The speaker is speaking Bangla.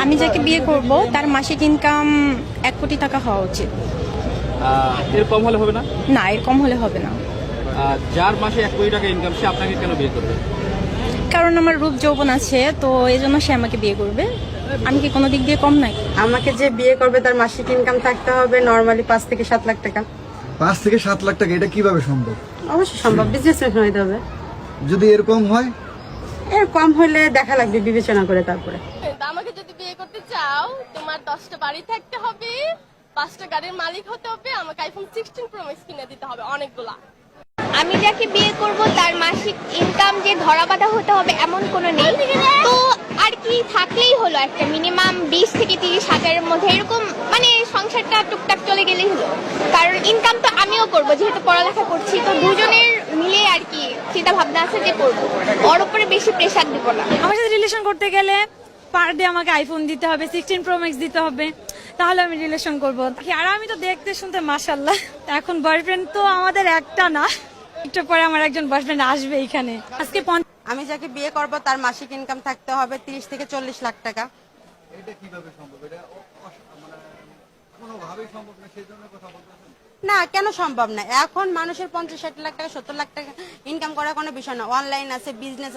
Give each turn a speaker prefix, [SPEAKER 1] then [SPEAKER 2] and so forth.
[SPEAKER 1] আমি যাকে বিয়ে করব তার মাসিক ইনকাম 1 কোটি টাকা হওয়া উচিত।
[SPEAKER 2] এর কম হলে হবে না?
[SPEAKER 1] না, এর কম হলে হবে না।
[SPEAKER 2] যার মাসে 1 কোটি টাকা ইনকাম সে আপনাকে কেন বিয়ে করবে?
[SPEAKER 1] কারণ আমার রূপ যৌবন আছে, তো এই জন্য সে আমাকে বিয়ে করবে। আমি কি কোনো দিক দিয়ে কম নাই?
[SPEAKER 3] আমাকে যে বিয়ে করবে তার মাসিক ইনকাম থাকতে হবে নরমালি 5 থেকে 7 লাখ টাকা।
[SPEAKER 4] 5 থেকে 7 লাখ টাকা এটা কিভাবে সম্ভব?
[SPEAKER 3] অবশ্যই সম্ভব, বিজনেসম্যান হইতে হবে।
[SPEAKER 4] যদি এরকম হয়,
[SPEAKER 3] এর কম হলে দেখা লাগবে বিবেচনা করে তারপরে।
[SPEAKER 5] আমাকে যদি বিয়ে করতে চাও তোমার 10টা বাড়ি থাকতে হবে, 5টা গাড়ির মালিক হতে হবে, আমাকে আইফোন 16 প্রো ম্যাক্স কিনে দিতে হবে অনেকগুলা।
[SPEAKER 6] আমি যাকে বিয়ে করব তার মাসিক ইনকাম যে ধরা বাঁধা হতে হবে এমন কোনো নেই, তো আর কি থাকলেই হলো একটা মিনিমাম 20 থেকে 30 হাজারের মধ্যে, এরকম মানে সংসারটা টুকটাক চলে গেলেই হলো। কারণ ইনকাম তো আমিও করব, যেহেতু পড়ালেখা করছি, তো দুজনের মিলে আর কি চিন্তা ভাবনা আছে যে করবো, ওর উপরে বেশি প্রেশার দিব না।
[SPEAKER 7] আমার সাথে রিলেশন করতে গেলে পার ডে আমাকে আইফোন দিতে হবে, 16 প্রো ম্যাক্স দিতে হবে, তাহলে আমি রিলেশন করব। আর আমি তো দেখতে শুনতে মাশাআল্লাহ, এখন বয়ফ্রেন্ড তো আমাদের একটা না, একটু পরে আমার একজন বয়ফ্রেন্ড আসবে এখানে। আজকে
[SPEAKER 3] আমি যাকে বিয়ে করব তার মাসিক ইনকাম থাকতে হবে 30 থেকে 40 লাখ টাকা।
[SPEAKER 4] এটা কিভাবে সম্ভব? এটা মানে কোনোভাবেই সম্ভব না, সেই জন্য কথা বলতেছেন।
[SPEAKER 3] না, কেন সম্ভব না? এখন মানুষের 50-60 লাখ টাকা 70 লাখ টাকা ইনকাম করার কোনো বিষয় না। অনলাইন আছে, বিজনেস